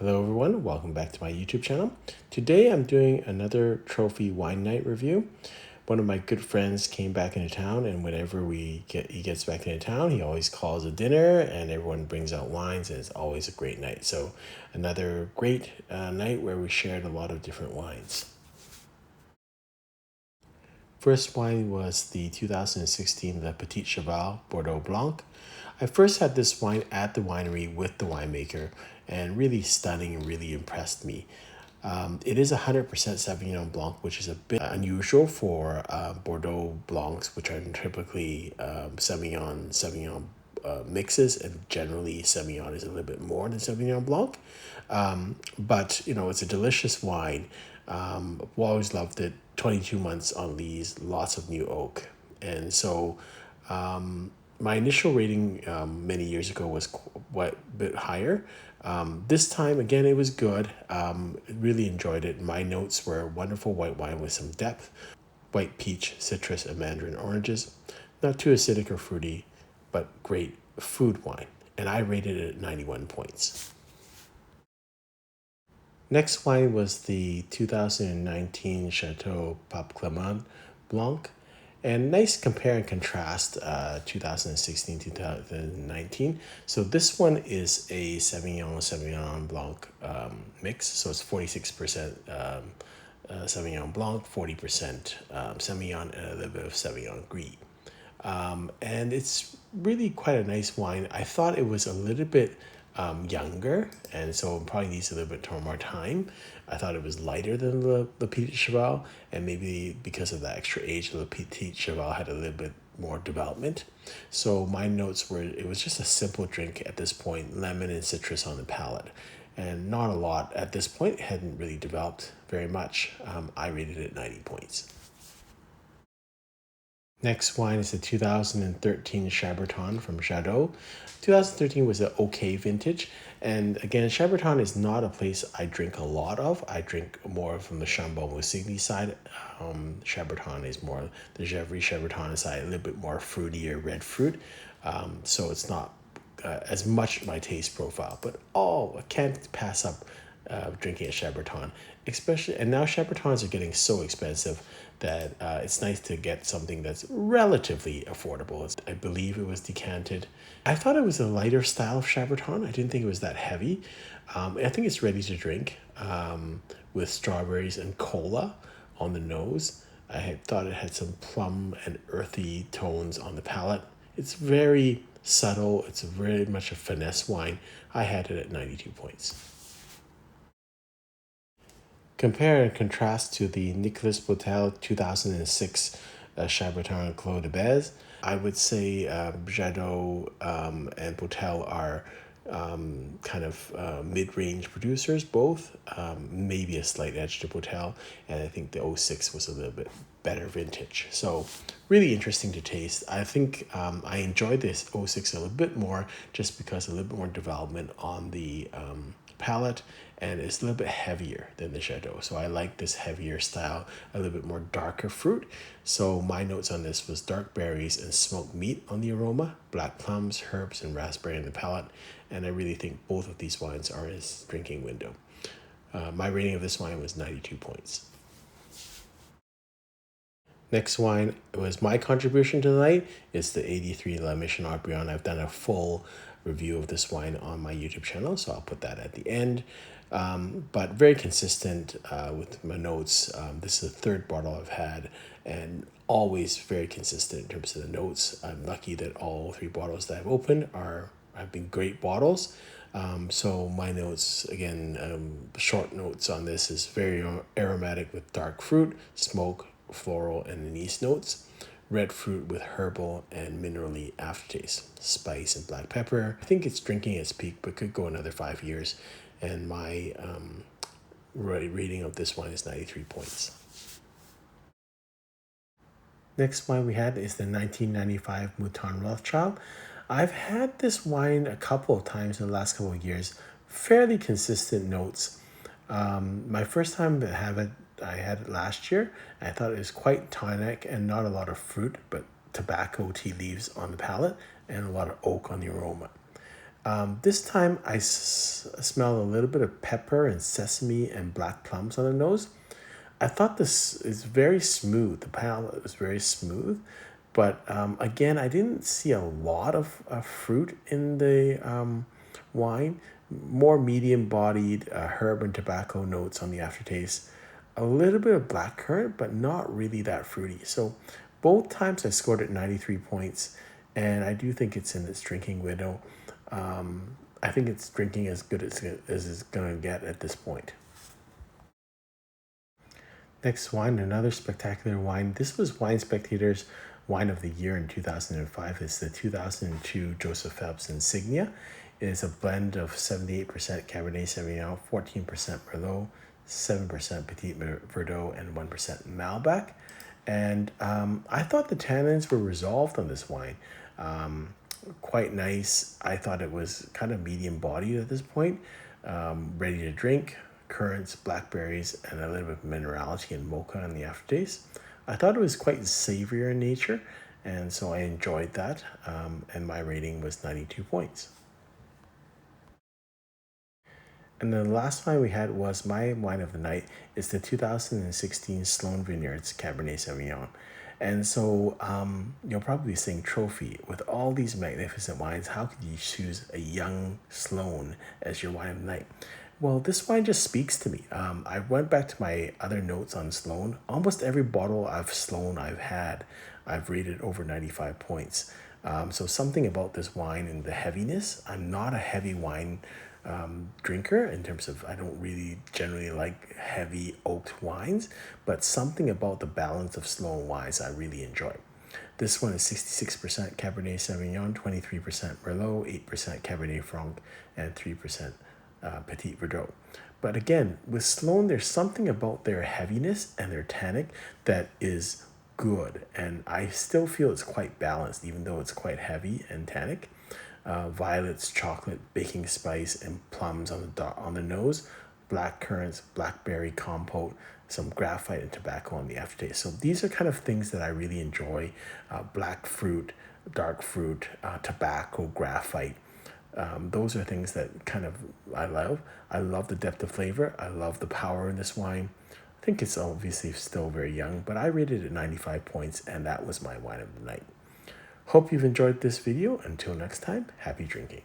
Hello everyone, welcome back to my YouTube channel. Today I'm doing another trophy wine night review. One of my good friends came back into town, and whenever he gets back into town, he always calls a dinner and everyone brings out wines, and it's always a great night. So another great night where we shared a lot of different wines. First wine was the 2016 the Petit Cheval Bordeaux Blanc. I first had this wine at the winery with the winemaker, and really stunning and really impressed me. It is 100% Sauvignon Blanc, which is a bit unusual for Bordeaux Blancs, which are typically Sauvignon mixes, and generally Sauvignon is a little bit more than Sauvignon Blanc. But it's a delicious wine. I've always loved it. 22 months on lees, lots of new oak, and so my initial rating many years ago was quite a bit higher. This time, again, it was good. Really enjoyed it. My notes were wonderful white wine with some depth, white peach, citrus, and mandarin oranges. Not too acidic or fruity, but great food wine. And I rated it at 91 points. Next wine was the 2019 Chateau Pape Clement Blanc. And nice compare and contrast 2016 2019. So this one is a Sauvignon Blanc mix. So it's 46% Sauvignon Blanc, 40% Semillon, and a little bit of Sauvignon Gris. And it's really quite a nice wine. I thought it was a little bit younger, and so probably needs a little bit more time. I thought it was lighter than the Petit Cheval, and maybe because of the extra age, the Petit Cheval had a little bit more development. So my notes were it was just a simple drink at this point, lemon and citrus on the palate, and not a lot at this point. It hadn't really developed very much. I rated it 90 points. Next wine is the 2013 Chambertin from Jadot. 2013 was an okay vintage. And again, Chambertin is not a place I drink a lot of. I drink more from the Chambertin side. Chambertin is more the Gevrey Chambertin side, a little bit more fruitier red fruit. So it's not as much my taste profile. But I can't pass up drinking a Chambertin, especially, and now Chambertins are getting so expensive that it's nice to get something that's relatively affordable. I believe it was decanted. I thought it was a lighter style of Chambertin. I didn't think it was that heavy. I think it's ready to drink with strawberries and cola on the nose. I had thought it had some plum and earthy tones on the palate. It's very subtle. It's very much a finesse wine. I had it at 92 points. Compare and contrast to the Nicolas Potel 2006 Chambertin Clos de Beze. I would say Jadot and Potel are kind of mid-range producers, both. Maybe a slight edge to Potel, and I think the 06 was a little bit better vintage. So really interesting to taste. I think I enjoyed this 06 a little bit more just because a little bit more development on the palate, and it's a little bit heavier than the Jadot. So I like this heavier style, a little bit more darker fruit. So my notes on this was dark berries and smoked meat on the aroma, black plums, herbs, and raspberry in the palate. And I really think both of these wines are in his drinking window. My rating of this wine was 92 points. Next wine was my contribution tonight. It's the 83 La Mission Brion. I've done a full review of this wine on my YouTube channel, so I'll put that at the end. But very consistent with my notes. This is the third bottle I've had, and always very consistent in terms of the notes. I'm lucky that all three bottles that I've opened have been great bottles. So my notes, again, short notes on this is very aromatic with dark fruit, smoke, floral, and anise notes. Red fruit with herbal and minerally aftertaste, spice and black pepper. I think it's drinking its peak, but could go another 5 years. And my rating of this wine is 93 points. Next wine we had is the 1995 Mouton Rothschild. I've had this wine a couple of times in the last couple of years. Fairly consistent notes. My first time to have it, I had it last year. I thought it was quite tonic and not a lot of fruit, but tobacco tea leaves on the palate and a lot of oak on the aroma. This time I smelled a little bit of pepper and sesame and black plums on the nose. I thought this is very smooth. The palate was very smooth, but again, I didn't see a lot of fruit in the wine. More medium-bodied herb and tobacco notes on the aftertaste. A little bit of blackcurrant, but not really that fruity. So both times I scored at 93 points, and I do think it's in its drinking window. I think it's drinking as good as it's going to get at this point. Next wine, another spectacular wine. This was Wine Spectator's Wine of the Year in 2005. It's the 2002 Joseph Phelps Insignia. It is a blend of 78% Cabernet Sauvignon, 14% Merlot, 7% Petit Verdot, and 1% Malbec. And I thought the tannins were resolved on this wine. Quite nice. I thought it was kind of medium bodied at this point, ready to drink. Currants, blackberries, and a little bit of minerality and mocha in the aftertaste. I thought it was quite savory in nature, and so I enjoyed that. And my rating was 92 points. And the last wine we had was my wine of the night. It's the 2016 Sloan Vineyards Cabernet Sauvignon. And so you'll probably be saying, Trophy, with all these magnificent wines, how could you choose a young Sloan as your wine of the night? Well, this wine just speaks to me. I went back to my other notes on Sloan. Almost every bottle of Sloan I've had, I've rated over 95 points. So something about this wine and the heaviness. I'm not a heavy wine drinker in terms of, I don't really generally like heavy oaked wines, but something about the balance of Sloan wines I really enjoy. This one is 66% Cabernet Sauvignon, 23% Merlot, 8% Cabernet Franc, and 3% Petit Verdot. But again, with Sloan, there's something about their heaviness and their tannic that is good. And I still feel it's quite balanced, even though it's quite heavy and tannic. Violets, chocolate, baking spice, and plums on the nose. Black currants, blackberry compote, some graphite and tobacco on the aftertaste. So these are kind of things that I really enjoy. Black fruit, dark fruit, tobacco, graphite. Those are things that kind of I love. I love the depth of flavor. I love the power in this wine. I think it's obviously still very young, but I rated it 95 points, and that was my wine of the night. Hope you've enjoyed this video. Until next time, happy drinking.